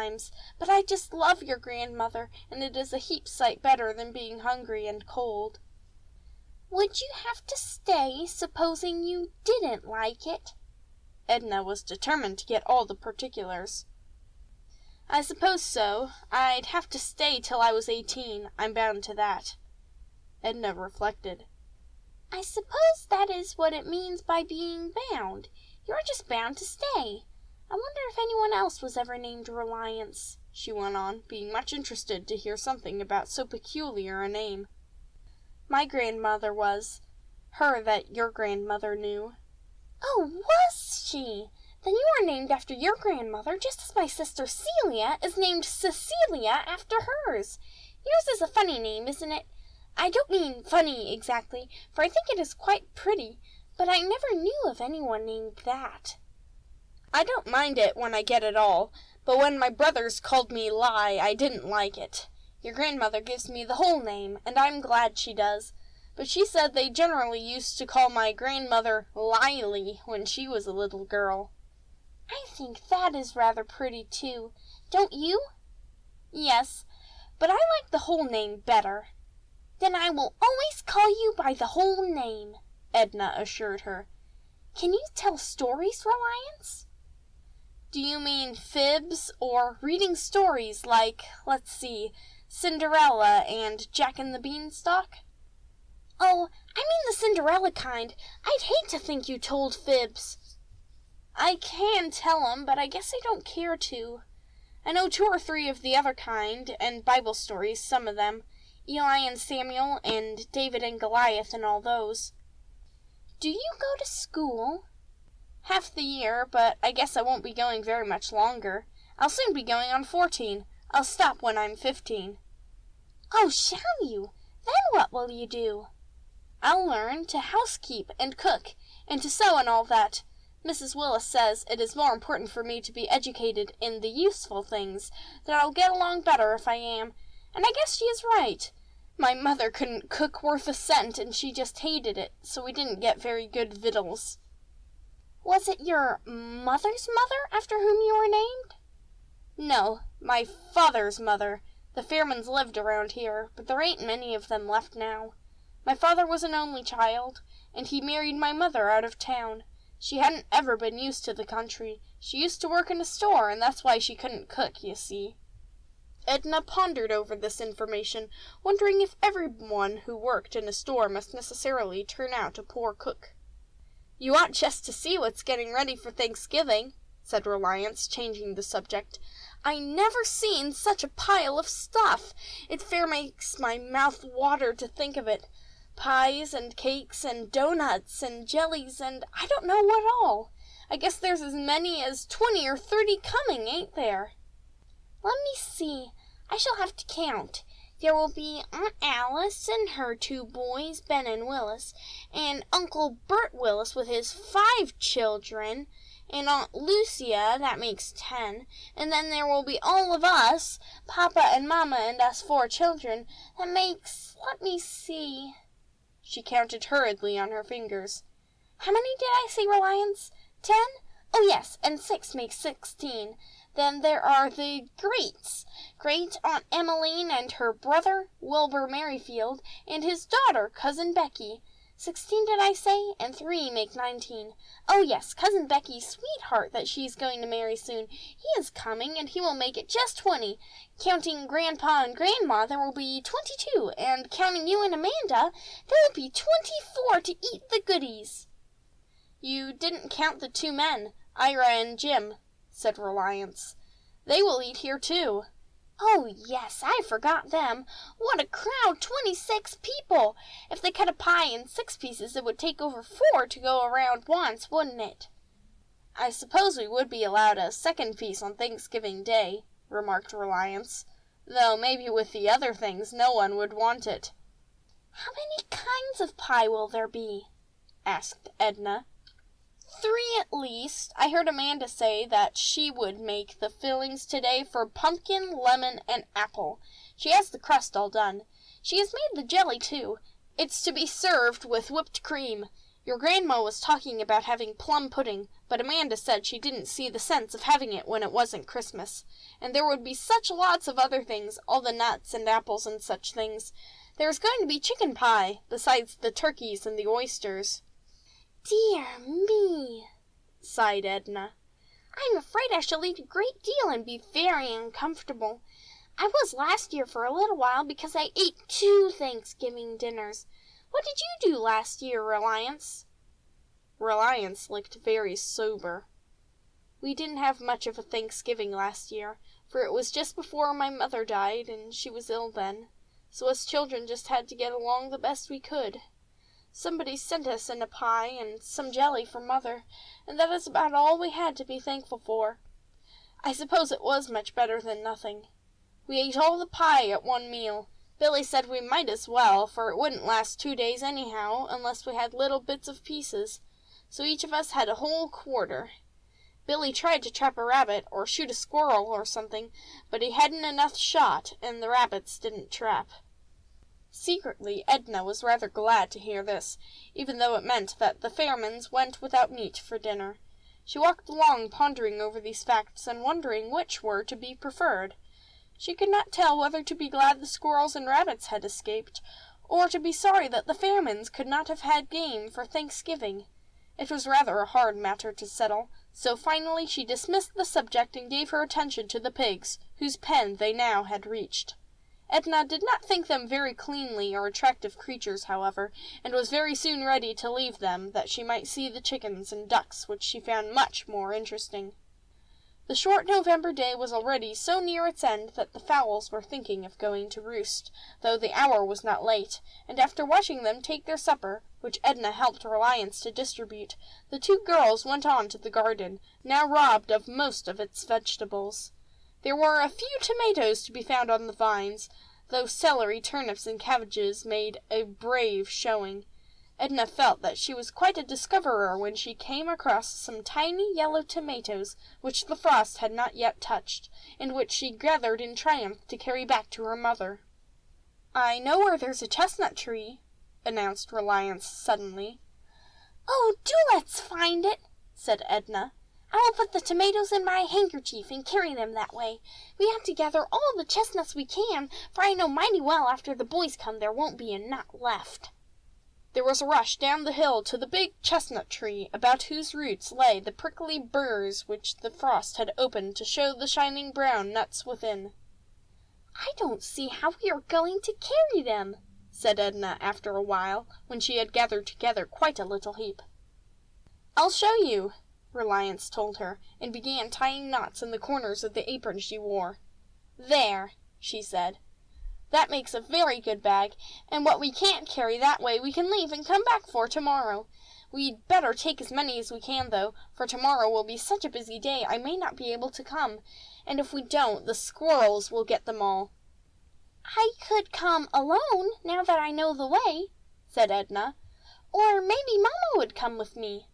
times, but I just love your grandmother, and it is a heap sight better than being hungry and cold." "Would you have to stay, supposing you didn't like it?" Edna was determined to get all the particulars. "I suppose so. I'd have to stay till I was 18. I'm bound to that." Edna reflected. "I suppose that is what it means by being bound. You're just bound to stay. I wonder if anyone else was ever named Reliance," she went on, being much interested to hear something about so peculiar a name. "My grandmother was. Her that your grandmother knew." "Oh, was she? Then you are named after your grandmother, just as my sister Celia is named Cecilia after hers. Yours is a funny name, isn't it? I don't mean funny exactly, for I think it is quite pretty, but I never knew of anyone named that." "I don't mind it when I get it all, but when my brothers called me Li, I didn't like it. Your grandmother gives me the whole name, and I'm glad she does, but she said they generally used to call my grandmother Lily when she was a little girl." "I think that is rather pretty, too. Don't you?" "Yes, but I like the whole name better." "Then I will always call you by the whole name," Edna assured her. "Can you tell stories, Reliance?" "Do you mean fibs, or reading stories like, let's see, Cinderella and Jack and the Beanstalk?" "Oh, I mean the Cinderella kind. I'd hate to think you told fibs." "I can tell 'em, but I guess I don't care to. I know 2 or 3 of the other kind, and Bible stories, some of them. Eli and Samuel, and David and Goliath, and all those." "Do you go to school?" "Half the year, but I guess I won't be going very much longer. I'll soon be going on 14. I'll stop when I'm 15. "Oh, shall you? Then what will you do?" "I'll learn to housekeep and cook, and to sew and all that. Mrs. Willis says it is more important for me to be educated in the useful things, that I'll get along better if I am, and I guess she is right. My mother couldn't cook worth a cent, and she just hated it, so we didn't get very good victuals." "Was it your mother's mother after whom you were named?" "No, my father's mother. The Fairmans lived around here, but there ain't many of them left now. My father was an only child, and he married my mother out of town. She hadn't ever been used to the country. She used to work in a store, and that's why she couldn't cook, you see." Edna pondered over this information, wondering if everyone who worked in a store must necessarily turn out a poor cook. "You ought just to see what's getting ready for Thanksgiving," said Reliance, changing the subject. "I never seen such a pile of stuff. It fair makes my mouth water to think of it. Pies and cakes and doughnuts and jellies and I don't know what all. I guess there's as many as 20 or 30 coming, ain't there?" "Let me see. I shall have to count. There will be Aunt Alice and her 2 boys, Ben and Willis, and Uncle Bert Willis with his 5 children, and Aunt Lucia, that makes 10, and then there will be all of us, Papa and Mama and us 4 children, that makes, let me see." She counted hurriedly on her fingers. "How many did I say, Reliance? 10? Oh, yes, and 6 makes 16. Then there are the Greats. Great Aunt Emmeline and her brother, Wilbur Merrifield, and his daughter, Cousin Becky. 16 did I say? And 3 make 19. Oh, yes, Cousin Becky's sweetheart that she's going to marry soon. He is coming, and he will make it just 20. Counting Grandpa and Grandma, there will be 22, and counting you and Amanda, there will be 24 to eat the goodies." "You didn't count the 2 men, Ira and Jim," said Reliance. "They will eat here, too." "Oh, yes, I forgot them. What a crowd, 26 people! If they cut a pie in 6 pieces, it would take over 4 to go around once, wouldn't it?" "I suppose we would be allowed a second piece on Thanksgiving Day," remarked Reliance, "though maybe with the other things no one would want it." "How many kinds of pie will there be?" asked Edna. 3 at least. I heard Amanda say that she would make the fillings today for pumpkin, lemon, and apple. She has the crust all done. She has made the jelly, too. It's to be served with whipped cream. Your grandma was talking about having plum pudding, but Amanda said she didn't see the sense of having it when it wasn't Christmas. And there would be such lots of other things, all the nuts and apples and such things. There's going to be chicken pie, besides the turkeys and the oysters." "Dear me," sighed Edna. "I'm afraid I shall eat a great deal and be very uncomfortable. I was last year for a little while because I ate 2 Thanksgiving dinners. What did you do last year, Reliance?" Reliance looked very sober. "We didn't have much of a Thanksgiving last year, for it was just before my mother died, and she was ill then. So us children just had to get along the best we could. Somebody sent us in a pie and some jelly for Mother, and that is about all we had to be thankful for. I suppose it was much better than nothing. We ate all the pie at one meal. Billy said we might as well, for it wouldn't last 2 days anyhow, unless we had little bits of pieces. So each of us had a whole quarter. Billy tried to trap a rabbit, or shoot a squirrel or something, but he hadn't enough shot, and the rabbits didn't trap." Secretly, Edna was rather glad to hear this, even though it meant that the Fairmans went without meat for dinner. She walked along pondering over these facts and wondering which were to be preferred. She could not tell whether to be glad the squirrels and rabbits had escaped, or to be sorry that the Fairmans could not have had game for Thanksgiving. It was rather a hard matter to settle, so finally she dismissed the subject and gave her attention to the pigs, whose pen they now had reached. Edna did not think them very cleanly or attractive creatures, however, and was very soon ready to leave them, that she might see the chickens and ducks, which she found much more interesting. The short November day was already so near its end that the fowls were thinking of going to roost, though the hour was not late, and after watching them take their supper, which Edna helped Reliance to distribute, the 2 girls went on to the garden, now robbed of most of its vegetables. There were a few tomatoes to be found on the vines, though celery, turnips, and cabbages made a brave showing. Edna felt that she was quite a discoverer when she came across some tiny yellow tomatoes which the frost had not yet touched, and which she gathered in triumph to carry back to her mother. "I know where there's a chestnut tree," announced Reliance suddenly. "Oh, do let's find it," said Edna. "I will put the tomatoes in my handkerchief and carry them that way. We have to gather all the chestnuts we can, for I know mighty well after the boys come there won't be a nut left." There was a rush down the hill to the big chestnut tree, about whose roots lay the prickly burrs which the frost had opened to show the shining brown nuts within. "I don't see how we are going to carry them," said Edna after a while, when she had gathered together quite a little heap. "I'll show you," Reliance told her, and began tying knots in the corners of the apron she wore. "There," she said. "That makes a very good bag, and what we can't carry that way we can leave and come back for tomorrow. We'd better take as many as we can, though, for tomorrow will be such a busy day I may not be able to come, and if we don't, the squirrels will get them all." "I could come alone, now that I know the way," said Edna, "or maybe Mamma would come with me."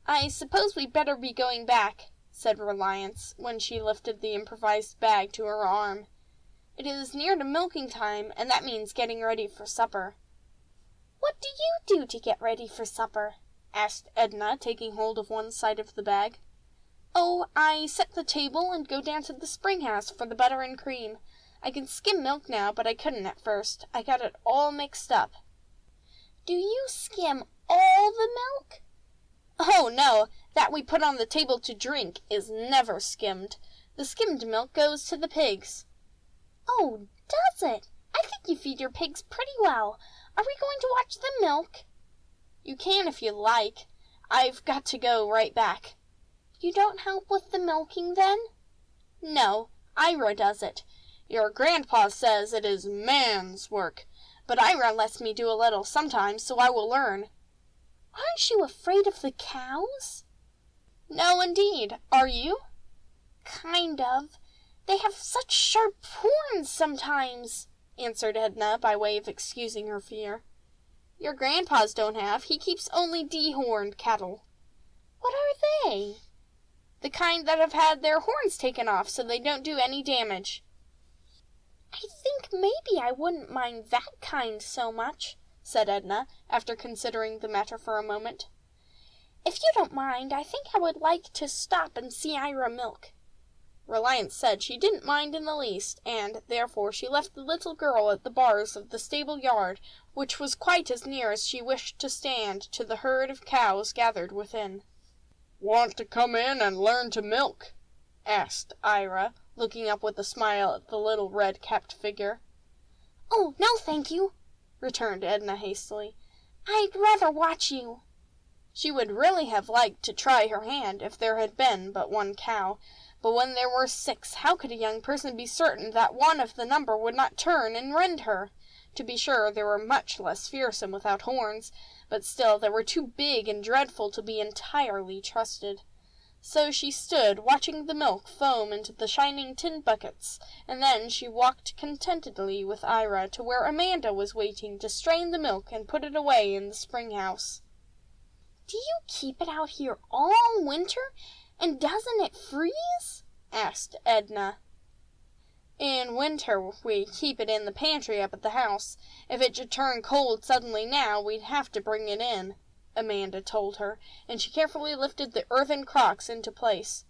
"I suppose we'd better be going back," said Reliance, when she lifted the improvised bag to her arm. "It is near to milking time, and that means getting ready for supper." "What do you do to get ready for supper?" asked Edna, taking hold of one side of the bag. "Oh, I set the table and go down to the spring house for the butter and cream. I can skim milk now, but I couldn't at first. I got it all mixed up." "Do you skim all the milk?" "Oh, no, that we put on the table to drink is never skimmed. The skimmed milk goes to the pigs." "Oh, does it? I think you feed your pigs pretty well. Are we going to watch them milk?" "You can if you like. I've got to go right back." "You don't help with the milking, then?" "No, Ira does it. Your grandpa says it is man's work, but Ira lets me do a little sometimes, so I will learn." "Aren't you afraid of the cows?" "No, indeed. Are you?" "Kind of. They have such sharp horns sometimes," answered Edna, by way of excusing her fear. "Your grandpa's don't have. He keeps only dehorned cattle." "What are they?" "The kind that have had their horns taken off so they don't do any damage." "I think maybe I wouldn't mind that kind so much," said Edna, after considering the matter for a moment. "If you don't mind, I think I would like to stop and see Ira milk." Reliance said she didn't mind in the least, and, therefore, she left the little girl at the bars of the stable yard, which was quite as near as she wished to stand to the herd of cows gathered within. "Want to come in and learn to milk?" asked Ira, looking up with a smile at the little red-capped figure. "Oh, no, thank you," returned Edna hastily. "I'd rather watch you." She would really have liked to try her hand if there had been but one cow, but when there were 6, how could a young person be certain that one of the number would not turn and rend her? To be sure, they were much less fearsome without horns, but still they were too big and dreadful to be entirely trusted. So she stood watching the milk foam into the shining tin buckets, and then she walked contentedly with Ira to where Amanda was waiting to strain the milk and put it away in the spring house. "Do you keep it out here all winter, and doesn't it freeze?" asked Edna. "In winter we keep it in the pantry up at the house. If it should turn cold suddenly now, we'd have to bring it in," Amanda told her, and she carefully lifted the earthen crocks into place.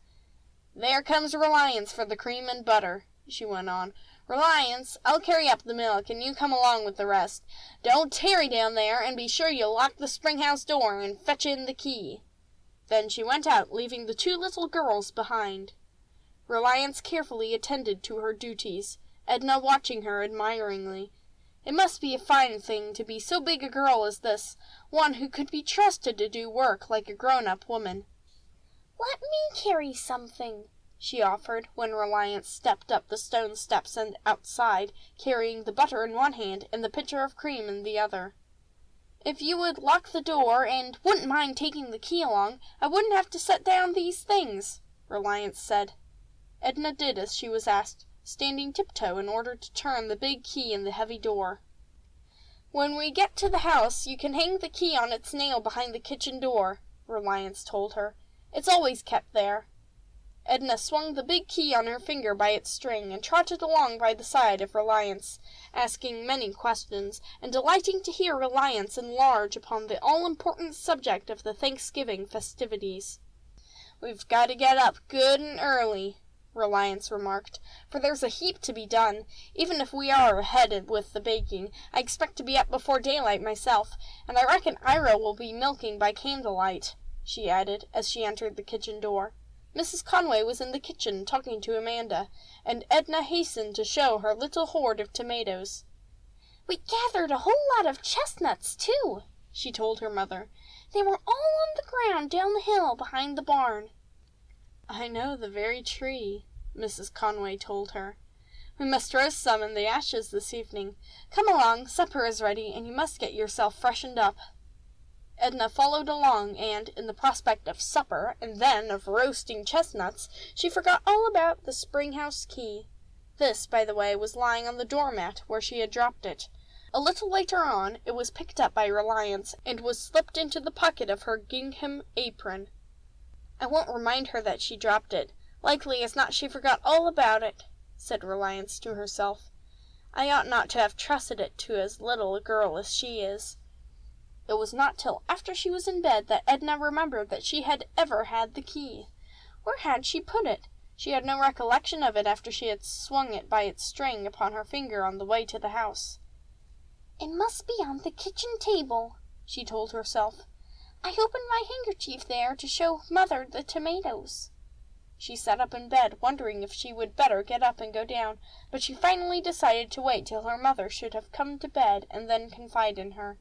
"There comes Reliance for the cream and butter," she went on. "Reliance, I'll carry up the milk, and you come along with the rest. Don't tarry down there, and be sure you lock the spring house door and fetch in the key." Then she went out, leaving the 2 little girls behind. Reliance carefully attended to her duties, Edna watching her admiringly. It must be a fine thing to be so big a girl as this, one who could be trusted to do work like a grown-up woman. "Let me carry something," she offered, when Reliance stepped up the stone steps and outside, carrying the butter in one hand and the pitcher of cream in the other. "If you would lock the door, and wouldn't mind taking the key along, I wouldn't have to set down these things," Reliance said. Edna did as she was asked, standing tiptoe in order to turn the big key in the heavy door. "When we get to the house, you can hang the key on its nail behind the kitchen door," Reliance told her. "It's always kept there." Edna swung the big key on her finger by its string and trotted along by the side of Reliance, asking many questions, and delighting to hear Reliance enlarge upon the all-important subject of the Thanksgiving festivities. "We've got to get up good and early," Reliance remarked, "for there's a heap to be done. Even if we are ahead with the baking, I expect to be up before daylight myself, and I reckon Ira will be milking by candlelight," she added, as she entered the kitchen door. Mrs. Conway was in the kitchen talking to Amanda, and Edna hastened to show her little hoard of tomatoes. "We gathered a whole lot of chestnuts, too," she told her mother. "They were all on the ground down the hill behind the barn." "I know the very tree," Mrs. Conway told her. "We must roast some in the ashes this evening. Come along, supper is ready, and you must get yourself freshened up." Edna followed along, and, in the prospect of supper, and then of roasting chestnuts, she forgot all about the spring-house key. This, by the way, was lying on the doormat where she had dropped it. A little later on, it was picked up by Reliance, and was slipped into the pocket of her gingham apron. "I won't remind her that she dropped it. Likely as not she forgot all about it," said Reliance to herself. "I ought not to have trusted it to as little a girl as she is." It was not till after she was in bed that Edna remembered that she had ever had the key. Where had she put it? She had no recollection of it after she had swung it by its string upon her finger on the way to the house. "It must be on the kitchen table," she told herself. "I opened my handkerchief there to show Mother the tomatoes." She sat up in bed, wondering if she would better get up and go down, but she finally decided to wait till her mother should have come to bed and then confide in her.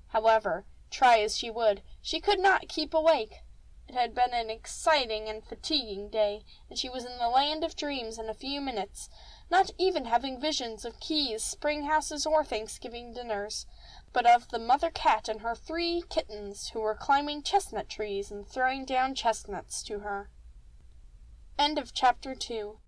However, try as she would, she could not keep awake. It had been an exciting and fatiguing day, and she was in the land of dreams in a few minutes, not even having visions of keys, spring houses, or Thanksgiving dinners, but of the mother cat and her 3 kittens who were climbing chestnut trees and throwing down chestnuts to her. End of chapter 2.